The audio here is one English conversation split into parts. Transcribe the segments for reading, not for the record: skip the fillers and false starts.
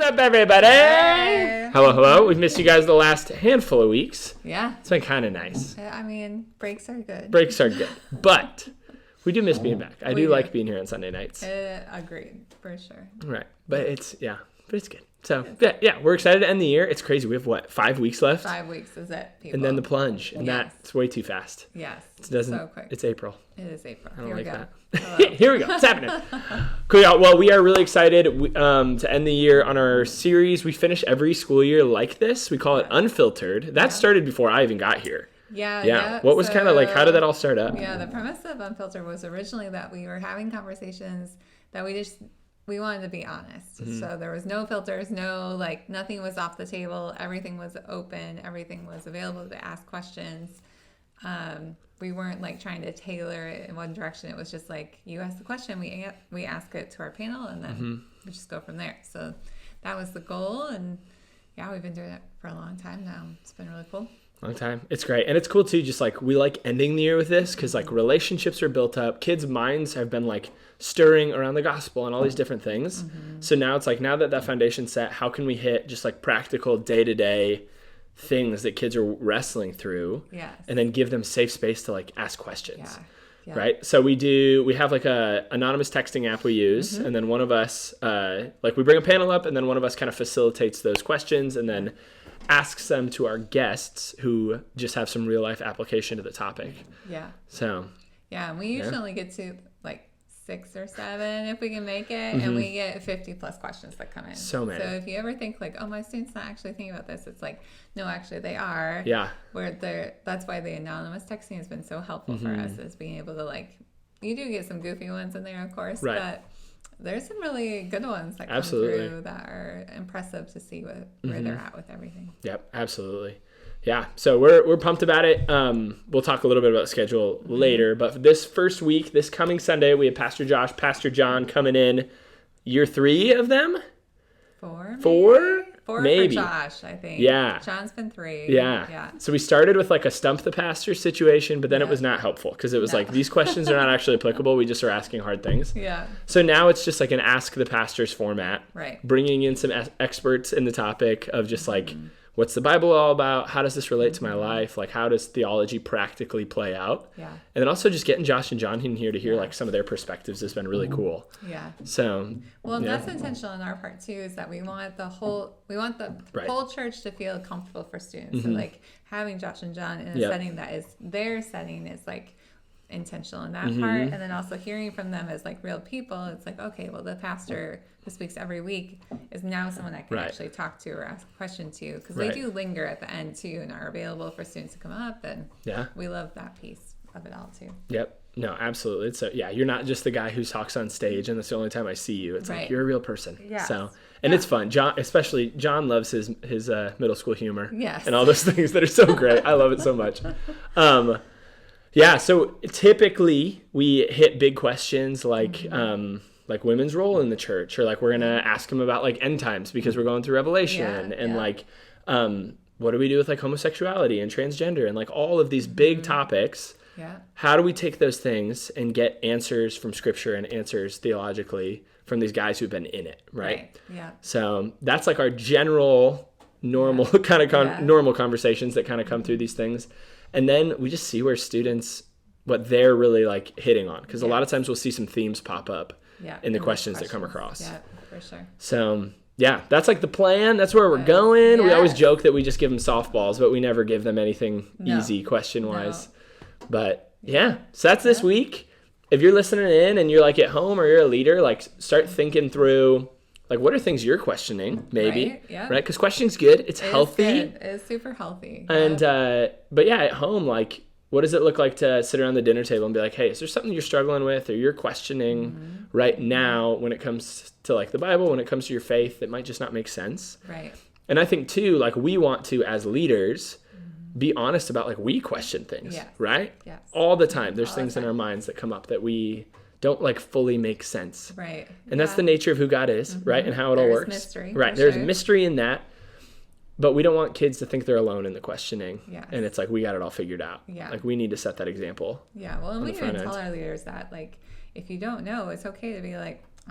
What's up, everybody? Hey. Hello. We've missed you guys the last handful of weeks. Yeah. It's been kind of nice. I mean, breaks are good. Breaks are good. But we do miss being back. I do like being here on Sunday nights. Agreed, for sure. Right. But it's good. So, yeah, we're excited to end the year. It's crazy. We have, 5 weeks left? 5 weeks is it, people? And then the plunge. And that's way too fast. Yes. So quick. It's April. It is April. I don't like that. Here we go. It's happening. Cool. Well, we are really excited to end the year on our series. We finish every school year like this. We call it Unfiltered. That started before I even got here. Yeah. What was kind of like, how did that all start up? Yeah, the premise of Unfiltered was originally that we were having conversations that we wanted to be honest. Mm-hmm. So there was no filters, nothing was off the table. Everything was open. Everything was available to ask questions. We weren't trying to tailor it in one direction. It was just you ask the question, we ask it to our panel, and then we just go from there. So that was the goal, and we've been doing it for a long time now. It's been really cool. Long time. It's great. And it's cool too, just we like ending the year with this because relationships are built up. Kids' minds have been stirring around the gospel and all these different things. Mm-hmm. So now it's now that foundation's set, how can we hit just practical day-to-day things that kids are wrestling through? Yes. And then give them safe space to ask questions. Yeah. Right? So we have a anonymous texting app we use, and then one of us we bring a panel up, and then one of us kind of facilitates those questions and then asks them to our guests who just have some real life application to the topic. Yeah. So. Yeah, and we usually get to 6 or 7 if we can make it, and we get 50 plus questions that come in. So many. So if you ever think oh, my student's not actually thinking about this, it's no, actually they are. Yeah. That's why the anonymous texting has been so helpful for us, is being able to you do get some goofy ones in there, of course, right. But there's some really good ones that come absolutely. Through that are impressive to see where they're at with everything. Yep, absolutely. Yeah, so we're pumped about it. We'll talk a little bit about the schedule later, but this first week, this coming Sunday, we have Pastor Josh, Pastor Jon coming in. Year 3 of them? 4? 4? 4 maybe. For Josh, I think. Yeah. Jon's been 3. Yeah. So we started with a stump the pastor situation, but then it was not helpful because it was these questions are not actually applicable. We just are asking hard things. Yeah. So now it's just an ask the pastors format. Right. Bringing in some experts in the topic of just what's the Bible all about? How does this relate to my life? How does theology practically play out? Yeah. And then also just getting Josh and Jon in here to hear some of their perspectives has been really cool. Yeah. So. Well, that's intentional on our part too, is that we want the whole church to feel comfortable for students. So having Josh and Jon in a setting that is their setting is intentional in that part, and then also hearing from them as real people. It's okay, well, the pastor who speaks every week is now someone I can actually talk to or ask a question to, because they do linger at the end too and are available for students to come up, and we love that piece of it all too. Yep. No, absolutely. So you're not just the guy who talks on stage and that's the only time I see you. It's you're a real person. Yes. So, and it's fun. Jon loves his middle school humor. Yes. And all those things that are so great. I love it so much. Yeah, so typically we hit big questions like women's role in the church, or we're going to ask them about end times because we're going through Revelation, and what do we do with homosexuality and transgender and all of these big topics. Yeah. How do we take those things and get answers from Scripture and answers theologically from these guys who've been in it, right? Yeah. So that's our general normal normal conversations that kind of come through these things. And then we just see where students, what they're really hitting on. Because a lot of times we'll see some themes pop up in the questions that come across. Yeah, for sure. So, that's the plan. That's where we're going. Yes. We always joke that we just give them softballs, but we never give them anything easy question-wise. No. But, so that's this week. If you're listening in and you're at home or you're a leader, start thinking through... what are things you're questioning, maybe, right? Yeah. Right? Because questioning's good. It's healthy. It is super healthy. And, but at home, what does it look like to sit around the dinner table and be hey, is there something you're struggling with or you're questioning right now when it comes to, the Bible, when it comes to your faith that might just not make sense? Right. And I think, too, we want to, as leaders, be honest about, we question things, right? Yes. All the time. There's things in our minds that come up that we... don't fully make sense. Right. And that's the nature of who God is, right? And how it all works. Mystery, right. There's mystery in that. But we don't want kids to think they're alone in the questioning. Yes. And it's we got it all figured out. Yeah. We need to set that example. Yeah. Well, and we can tell our leaders that, if you don't know, it's okay to be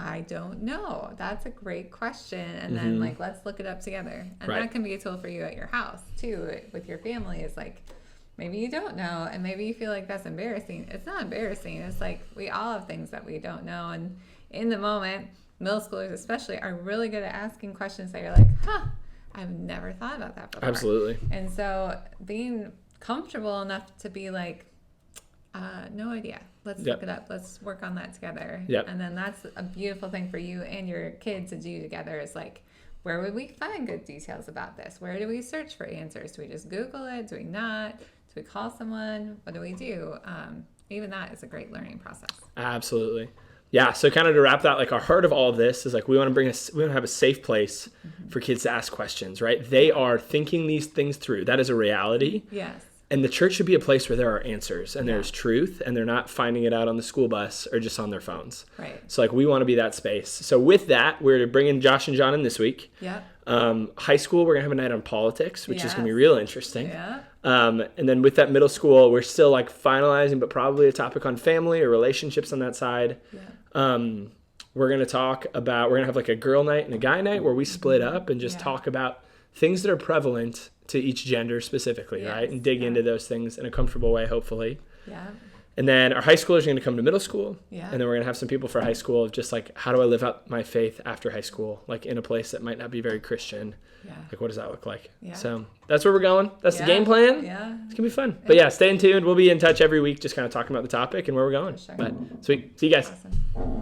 I don't know. That's a great question. And then like, let's look it up together. And that can be a tool for you at your house too, with your family. Is like, maybe you don't know, and maybe you feel like that's embarrassing. It's not embarrassing. It's like, we all have things that we don't know. And in the moment, middle schoolers especially are really good at asking questions that you're like, I've never thought about that before. Absolutely. And so being comfortable enough to be like, no idea. Let's look it up. Let's work on that together. And then that's a beautiful thing for you and your kids to do together, is like, where would we find good details about this? Where do we search for answers? Do we just Google it? Do we not? Do we call someone? What do we do? Even that is a great learning process. Absolutely. Yeah. So kind of to wrap that, like, our heart of all of this is like, we want to have a safe place for kids to ask questions, right? They are thinking these things through. That is a reality. Yes. And the church should be a place where there are answers and there's truth, and they're not finding it out on the school bus or just on their phones. Right. So like, we want to be that space. So with that, we're bringing Josh and Jon in this week. Yeah. High school, we're going to have a night on politics, which is going to be real interesting. Yeah. And then with that middle school, we're still like finalizing, but probably a topic on family or relationships on that side. Yeah. We're going to have like a girl night and a guy night where we split up and just talk about things that are prevalent to each gender specifically, right? And dig into those things in a comfortable way, hopefully. Yeah. And then our high schoolers are going to come to middle school. Yeah. And then we're going to have some people for high school of just like, how do I live out my faith after high school? Like, in a place that might not be very Christian. Yeah. Like, what does that look like? Yeah. So that's where we're going. That's the game plan. Yeah. It's going to be fun. But yeah, stay tuned. We'll be in touch every week, just kind of talking about the topic and where we're going. For sure. But sweet. See you guys. Awesome.